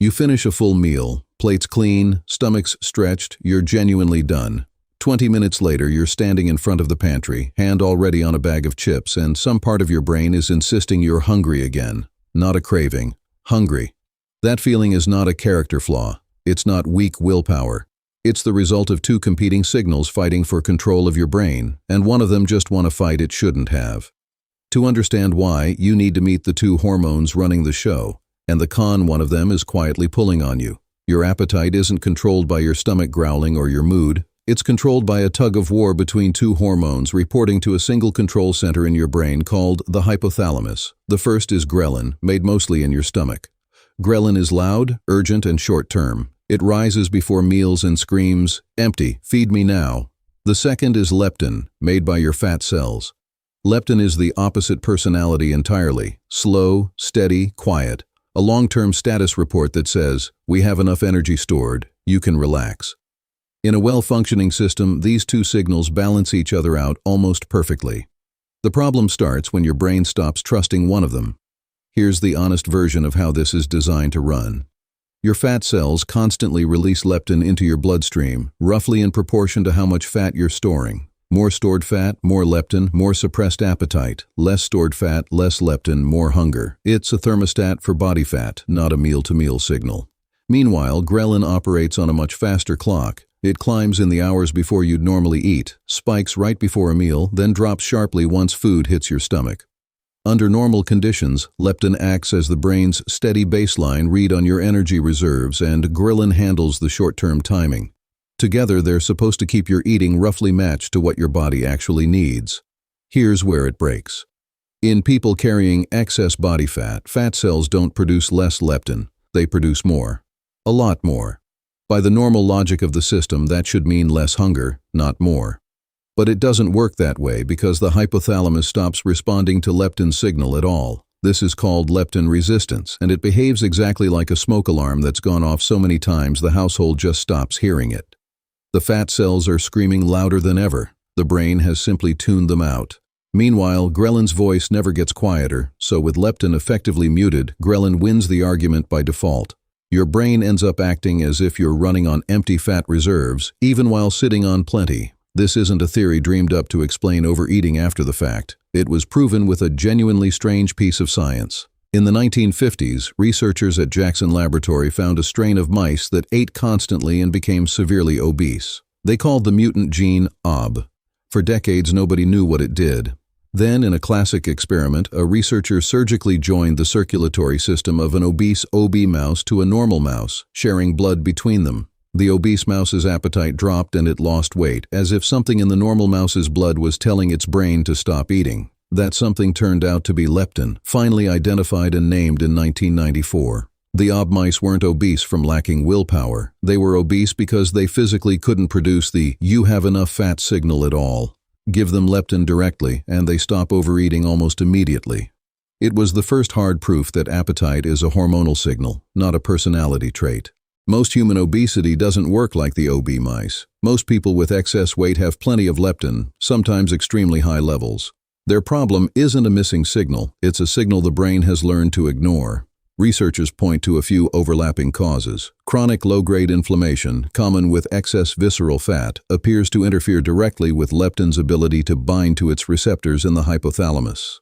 You finish a full meal, plates clean, stomachs stretched, you're genuinely done. 20 minutes later, you're standing in front of the pantry, hand already on a bag of chips, and some part of your brain is insisting you're hungry again. Not a craving. Hungry. That feeling is not a character flaw. It's not weak willpower. It's the result of two competing signals fighting for control of your brain, and one of them just won a fight it shouldn't have. To understand why, you need to meet the two hormones running the show, and the one of them is quietly pulling on you. Your appetite isn't controlled by your stomach growling or your mood. It's controlled by a tug-of-war between two hormones reporting to a single control center in your brain called the hypothalamus. The first is ghrelin, made mostly in your stomach. Ghrelin is loud, urgent, and short-term. It rises before meals and screams, "Empty, feed me now." The second is leptin, made by your fat cells. Leptin is the opposite personality entirely, slow, steady, quiet. A long-term status report that says, "We have enough energy stored, you can relax." In a well-functioning system, these two signals balance each other out almost perfectly. The problem starts when your brain stops trusting one of them. Here's the honest version of how this is designed to run. Your fat cells constantly release leptin into your bloodstream, roughly in proportion to how much fat you're storing. More stored fat, more leptin, more suppressed appetite. Less stored fat, less leptin, more hunger. It's a thermostat for body fat, not a meal-to-meal signal. Meanwhile, ghrelin operates on a much faster clock. It climbs in the hours before you'd normally eat, spikes right before a meal, then drops sharply once food hits your stomach. Under normal conditions, leptin acts as the brain's steady baseline read on your energy reserves, and ghrelin handles the short-term timing. Together, they're supposed to keep your eating roughly matched to what your body actually needs. Here's where it breaks. In people carrying excess body fat, fat cells don't produce less leptin. They produce more. A lot more. By the normal logic of the system, that should mean less hunger, not more. But it doesn't work that way because the hypothalamus stops responding to leptin's signal at all. This is called leptin resistance, and it behaves exactly like a smoke alarm that's gone off so many times the household just stops hearing it. The fat cells are screaming louder than ever. The brain has simply tuned them out. Meanwhile, ghrelin's voice never gets quieter, so with leptin effectively muted, ghrelin wins the argument by default. Your brain ends up acting as if you're running on empty fat reserves, even while sitting on plenty. This isn't a theory dreamed up to explain overeating after the fact. It was proven with a genuinely strange piece of science. In the 1950s, researchers at Jackson Laboratory found a strain of mice that ate constantly and became severely obese. They called the mutant gene OB. For decades, nobody knew what it did. Then, in a classic experiment, a researcher surgically joined the circulatory system of an obese OB mouse to a normal mouse, sharing blood between them. The obese mouse's appetite dropped and it lost weight, as if something in the normal mouse's blood was telling its brain to stop eating. That something turned out to be leptin, finally identified and named in 1994. The OB mice weren't obese from lacking willpower. They were obese because they physically couldn't produce the "you have enough fat" signal at all. Give them leptin directly, and they stop overeating almost immediately. It was the first hard proof that appetite is a hormonal signal, not a personality trait. Most human obesity doesn't work like the OB mice. Most people with excess weight have plenty of leptin, sometimes extremely high levels. Their problem isn't a missing signal, it's a signal the brain has learned to ignore. Researchers point to a few overlapping causes. Chronic low-grade inflammation, common with excess visceral fat, appears to interfere directly with leptin's ability to bind to its receptors in the hypothalamus.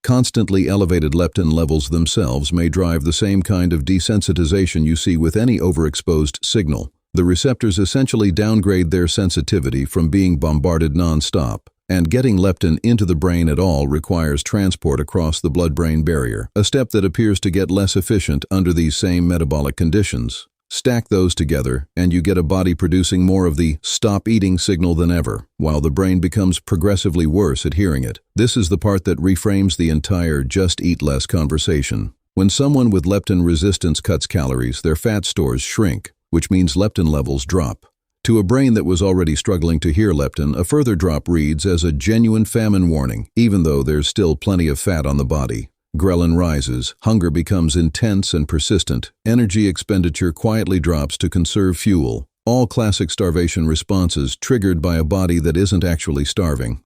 Constantly elevated leptin levels themselves may drive the same kind of desensitization you see with any overexposed signal. The receptors essentially downgrade their sensitivity from being bombarded non-stop. And getting leptin into the brain at all requires transport across the blood-brain barrier, a step that appears to get less efficient under these same metabolic conditions. Stack those together, and you get a body producing more of the "stop eating" signal than ever, while the brain becomes progressively worse at hearing it. This is the part that reframes the entire "just eat less" conversation. When someone with leptin resistance cuts calories, their fat stores shrink, which means leptin levels drop. To a brain that was already struggling to hear leptin, a further drop reads as a genuine famine warning, even though there's still plenty of fat on the body. Ghrelin rises, hunger becomes intense and persistent, energy expenditure quietly drops to conserve fuel. All classic starvation responses triggered by a body that isn't actually starving.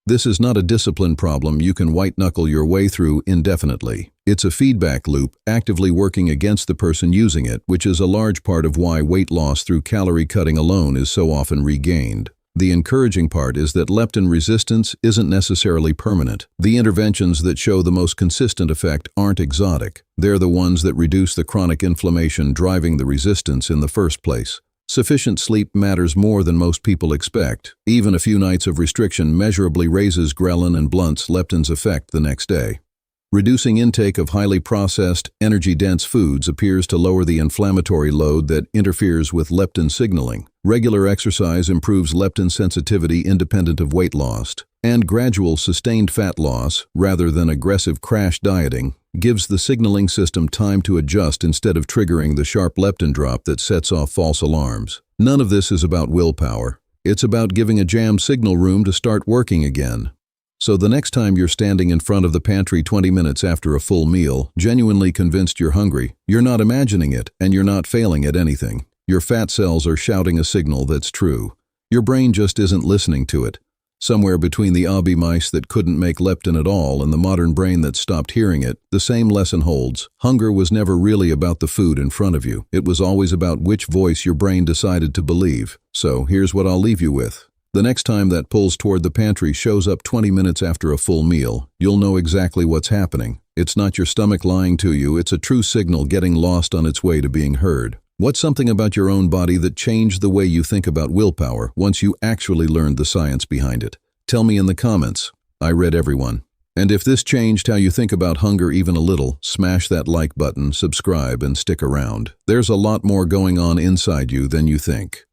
This is not a discipline problem you can white-knuckle your way through indefinitely. It's a feedback loop actively working against the person using it, which is a large part of why weight loss through calorie cutting alone is so often regained. The encouraging part is that leptin resistance isn't necessarily permanent. The interventions that show the most consistent effect aren't exotic. They're the ones that reduce the chronic inflammation driving the resistance in the first place. Sufficient sleep matters more than most people expect. Even a few nights of restriction measurably raises ghrelin and blunts leptin's effect the next day. Reducing intake of highly processed, energy-dense foods appears to lower the inflammatory load that interferes with leptin signaling. Regular exercise improves leptin sensitivity independent of weight loss. And gradual, sustained fat loss, rather than aggressive crash dieting, gives the signaling system time to adjust instead of triggering the sharp leptin drop that sets off false alarms. None of this is about willpower. It's about giving a jam signal room to start working again. So the next time you're standing in front of the pantry 20 minutes after a full meal, genuinely convinced you're hungry, you're not imagining it and you're not failing at anything. Your fat cells are shouting a signal that's true. Your brain just isn't listening to it. Somewhere between the obby mice that couldn't make leptin at all and the modern brain that stopped hearing it, the same lesson holds. Hunger was never really about the food in front of you. It was always about which voice your brain decided to believe. So here's what I'll leave you with. The next time that pulls toward the pantry shows up 20 minutes after a full meal, you'll know exactly what's happening. It's not your stomach lying to you, it's a true signal getting lost on its way to being heard. What's something about your own body that changed the way you think about willpower once you actually learned the science behind it? Tell me in the comments. I read everyone. And if this changed how you think about hunger even a little, smash that like button, subscribe, and stick around. There's a lot more going on inside you than you think.